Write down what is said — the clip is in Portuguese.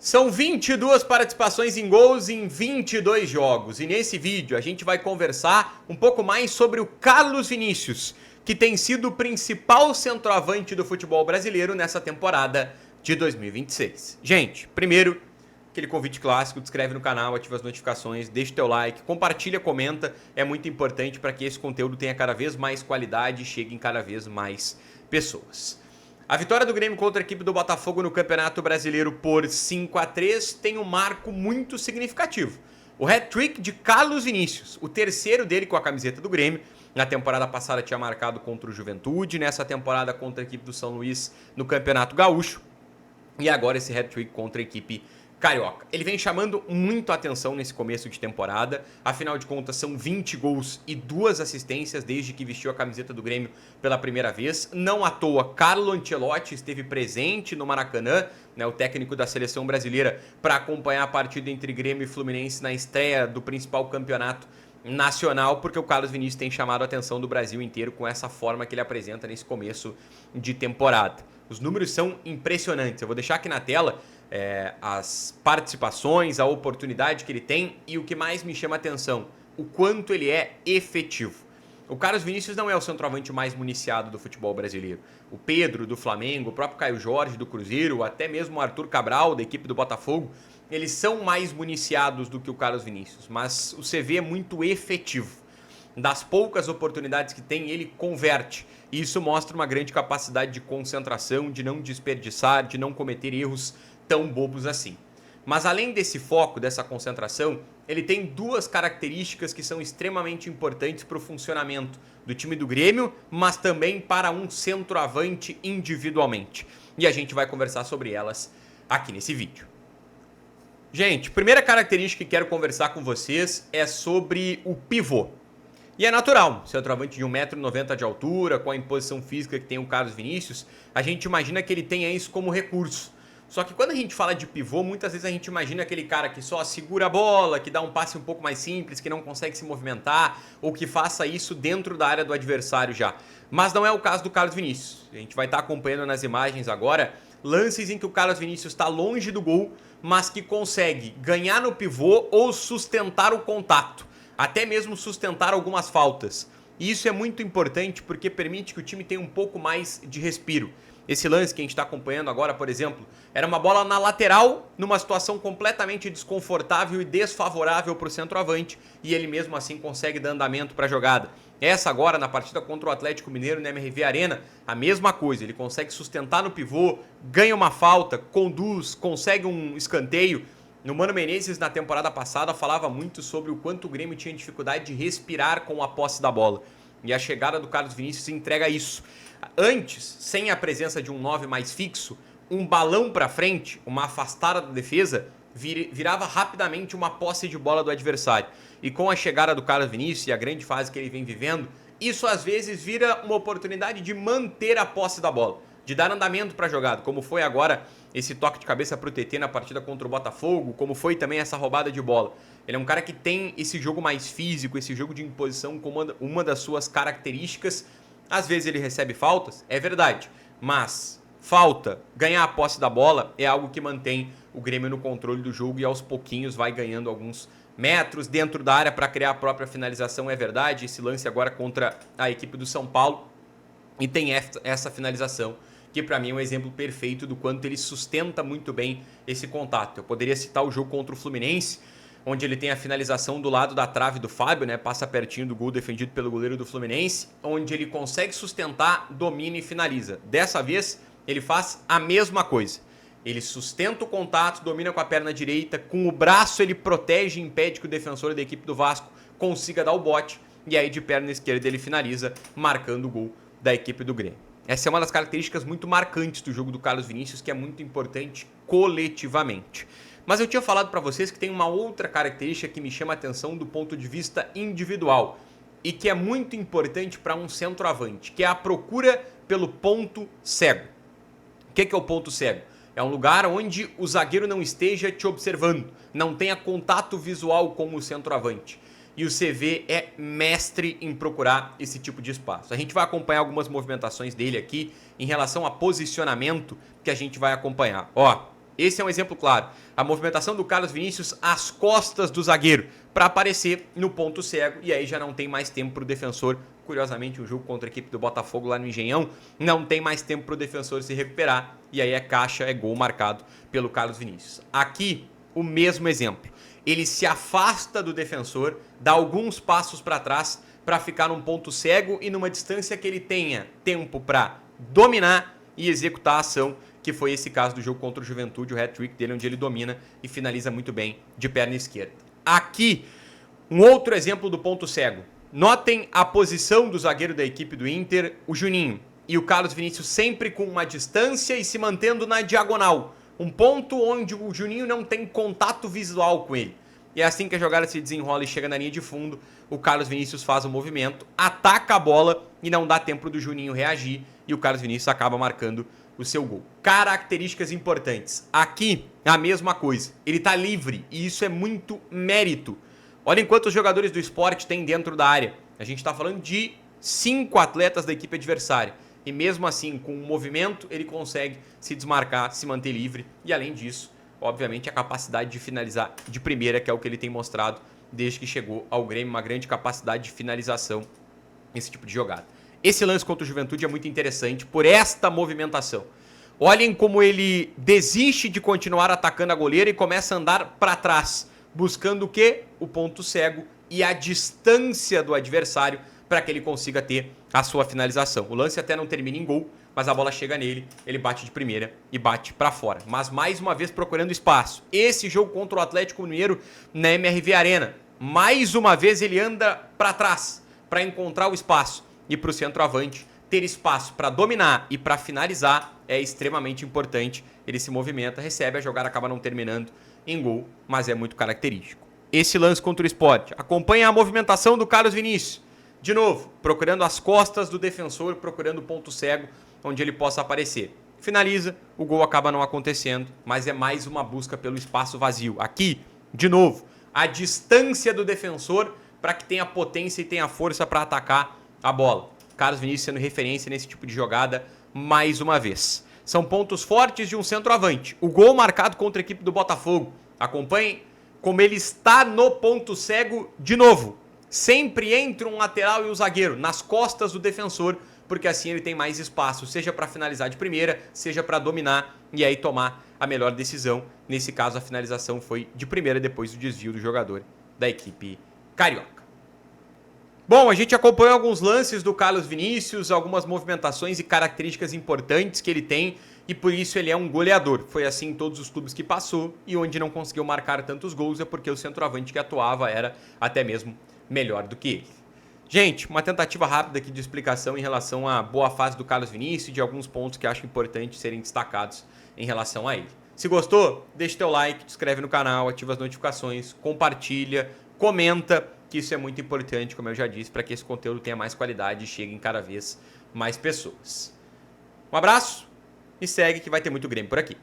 São 22 participações em gols em 22 jogos e nesse vídeo a gente vai conversar um pouco mais sobre o Carlos Vinícius, que tem sido o principal centroavante do futebol brasileiro nessa temporada de 2026. Gente, primeiro, aquele convite clássico, te inscreve no canal, ativa as notificações, deixa o teu like, compartilha, comenta, é muito importante para que esse conteúdo tenha cada vez mais qualidade e chegue em cada vez mais pessoas. A vitória do Grêmio contra a equipe do Botafogo no Campeonato Brasileiro por 5-3 tem um marco muito significativo. O hat-trick de Carlos Vinícius, o terceiro dele com a camiseta do Grêmio. Na temporada passada tinha marcado contra o Juventude, nessa temporada contra a equipe do São Luís no Campeonato Gaúcho. E agora esse hat-trick contra a equipe carioca. Ele vem chamando muito a atenção nesse começo de temporada, afinal de contas são 20 gols e 2 assistências desde que vestiu a camiseta do Grêmio pela primeira vez. Não à toa, Carlo Ancelotti esteve presente no Maracanã, o técnico da seleção brasileira, para acompanhar a partida entre Grêmio e Fluminense na estreia do principal campeonato nacional, porque o Carlos Vinícius tem chamado a atenção do Brasil inteiro com essa forma que ele apresenta nesse começo de temporada. Os números são impressionantes, eu vou deixar aqui na tela as participações, a oportunidade que ele tem e o que mais me chama a atenção, o quanto ele é efetivo. O Carlos Vinícius não é o centroavante mais municiado do futebol brasileiro. O Pedro, do Flamengo, o próprio Caio Jorge, do Cruzeiro, até mesmo o Arthur Cabral, da equipe do Botafogo, eles são mais municiados do que o Carlos Vinícius, mas o CV é muito efetivo. Das poucas oportunidades que tem, ele converte. E isso mostra uma grande capacidade de concentração, de não desperdiçar, de não cometer erros tão bobos assim. Mas além desse foco, dessa concentração, ele tem duas características que são extremamente importantes para o funcionamento do time do Grêmio, mas também para um centroavante individualmente. E a gente vai conversar sobre elas aqui nesse vídeo. Gente, primeira característica que quero conversar com vocês é sobre o pivô. E é natural, centroavante de 1,90 m de altura, com a imposição física que tem o Carlos Vinícius, a gente imagina que ele tenha isso como recurso. Só que quando a gente fala de pivô, muitas vezes a gente imagina aquele cara que só segura a bola, que dá um passe um pouco mais simples, que não consegue se movimentar, ou que faça isso dentro da área do adversário já. Mas não é o caso do Carlos Vinícius. A gente vai estar acompanhando nas imagens agora lances em que o Carlos Vinícius está longe do gol, mas que consegue ganhar no pivô ou sustentar o contato, até mesmo sustentar algumas faltas. E isso é muito importante porque permite que o time tenha um pouco mais de respiro. Esse lance que a gente está acompanhando agora, por exemplo, era uma bola na lateral, numa situação completamente desconfortável e desfavorável para o centroavante, e ele mesmo assim consegue dar andamento para a jogada. Essa agora, na partida contra o Atlético Mineiro na MRV Arena, a mesma coisa, ele consegue sustentar no pivô, ganha uma falta, conduz, consegue um escanteio. No Mano Menezes, na temporada passada, falava muito sobre o quanto o Grêmio tinha dificuldade de respirar com a posse da bola. E a chegada do Carlos Vinícius entrega isso. Antes, sem a presença de um 9 mais fixo, um balão para frente, uma afastada da defesa, virava rapidamente uma posse de bola do adversário. E com a chegada do Carlos Vinícius e a grande fase que ele vem vivendo, isso às vezes vira uma oportunidade de manter a posse da bola, de dar andamento para a jogada, como foi agora esse toque de cabeça para o TT na partida contra o Botafogo, como foi também essa roubada de bola. Ele é um cara que tem esse jogo mais físico, esse jogo de imposição como uma das suas características. Às vezes ele recebe faltas, é verdade, mas falta, ganhar a posse da bola é algo que mantém o Grêmio no controle do jogo e aos pouquinhos vai ganhando alguns metros dentro da área para criar a própria finalização, é verdade. Esse lance agora contra a equipe do São Paulo e tem essa finalização, que para mim é um exemplo perfeito do quanto ele sustenta muito bem esse contato. Eu poderia citar o jogo contra o Fluminense, onde ele tem a finalização do lado da trave do Fábio, passa pertinho do gol defendido pelo goleiro do Fluminense, onde ele consegue sustentar, domina e finaliza. Dessa vez, ele faz a mesma coisa. Ele sustenta o contato, domina com a perna direita, com o braço ele protege e impede que o defensor da equipe do Vasco consiga dar o bote, e aí de perna esquerda ele finaliza, marcando o gol da equipe do Grêmio. Essa é uma das características muito marcantes do jogo do Carlos Vinícius, que é muito importante coletivamente. Mas eu tinha falado para vocês que tem uma outra característica que me chama a atenção do ponto de vista individual e que é muito importante para um centroavante, que é a procura pelo ponto cego. O que é o ponto cego? É um lugar onde o zagueiro não esteja te observando, não tenha contato visual com o centroavante. E o CV é mestre em procurar esse tipo de espaço. A gente vai acompanhar algumas movimentações dele aqui em relação a posicionamento que a gente vai acompanhar. Ó, Esse é um exemplo claro. A movimentação do Carlos Vinícius às costas do zagueiro para aparecer no ponto cego e aí já não tem mais tempo para o defensor. Curiosamente, um jogo contra a equipe do Botafogo lá no Engenhão, não tem mais tempo para o defensor se recuperar e aí é caixa, é gol marcado pelo Carlos Vinícius. Aqui, o mesmo exemplo. Ele se afasta do defensor, dá alguns passos para trás para ficar num ponto cego e numa distância que ele tenha tempo para dominar e executar a ação, que foi esse caso do jogo contra o Juventude, o hat-trick dele, onde ele domina e finaliza muito bem de perna esquerda. Aqui, um outro exemplo do ponto cego. Notem a posição do zagueiro da equipe do Inter, o Juninho, e o Carlos Vinícius sempre com uma distância e se mantendo na diagonal. Um ponto onde o Juninho não tem contato visual com ele. E é assim que a jogada se desenrola e chega na linha de fundo, o Carlos Vinícius faz o movimento, ataca a bola e não dá tempo do Juninho reagir e o Carlos Vinícius acaba marcando o seu gol. Características importantes. Aqui, a mesma coisa. Ele tá livre e isso é muito mérito. Olhem quantos jogadores do Sport tem dentro da área. A gente tá falando de 5 atletas da equipe adversária. E mesmo assim, com o movimento, ele consegue se desmarcar, se manter livre. E além disso, obviamente, a capacidade de finalizar de primeira, que é o que ele tem mostrado desde que chegou ao Grêmio. Uma grande capacidade de finalização nesse tipo de jogada. Esse lance contra o Juventude é muito interessante por esta movimentação. Olhem como ele desiste de continuar atacando a goleira e começa a andar para trás, buscando o quê? O ponto cego e a distância do adversário para que ele consiga ter a sua finalização. O lance até não termina em gol, mas a bola chega nele, ele bate de primeira e bate para fora. Mas mais uma vez procurando espaço. Esse jogo contra o Atlético Mineiro na MRV Arena, mais uma vez ele anda para trás para encontrar o espaço. E para o centroavante ter espaço para dominar e para finalizar é extremamente importante. Ele se movimenta, recebe, a jogada acaba não terminando em gol, mas é muito característico. Esse lance contra o Sport. Acompanha a movimentação do Carlos Vinícius. De novo, procurando as costas do defensor, procurando o ponto cego onde ele possa aparecer. Finaliza, o gol acaba não acontecendo, mas é mais uma busca pelo espaço vazio. Aqui, de novo, a distância do defensor para que tenha potência e tenha força para atacar a bola. Carlos Vinícius sendo referência nesse tipo de jogada mais uma vez. São pontos fortes de um centroavante. O gol marcado contra a equipe do Botafogo. Acompanhem como ele está no ponto cego de novo. Sempre entre um lateral e o zagueiro, nas costas do defensor, porque assim ele tem mais espaço, seja para finalizar de primeira, seja para dominar e aí tomar a melhor decisão. Nesse caso, a finalização foi de primeira depois do desvio do jogador da equipe carioca. Bom, a gente acompanhou alguns lances do Carlos Vinícius, algumas movimentações e características importantes que ele tem e por isso ele é um goleador. Foi assim em todos os clubes que passou e onde não conseguiu marcar tantos gols é porque o centroavante que atuava era até mesmo melhor do que ele. Gente, uma tentativa rápida aqui de explicação em relação à boa fase do Carlos Vinícius e de alguns pontos que acho importante serem destacados em relação a ele. Se gostou, deixa teu like, te inscreve no canal, ativa as notificações, compartilha, comenta, que isso é muito importante, como eu já disse, para que esse conteúdo tenha mais qualidade e chegue em cada vez mais pessoas. Um abraço e segue que vai ter muito Grêmio por aqui.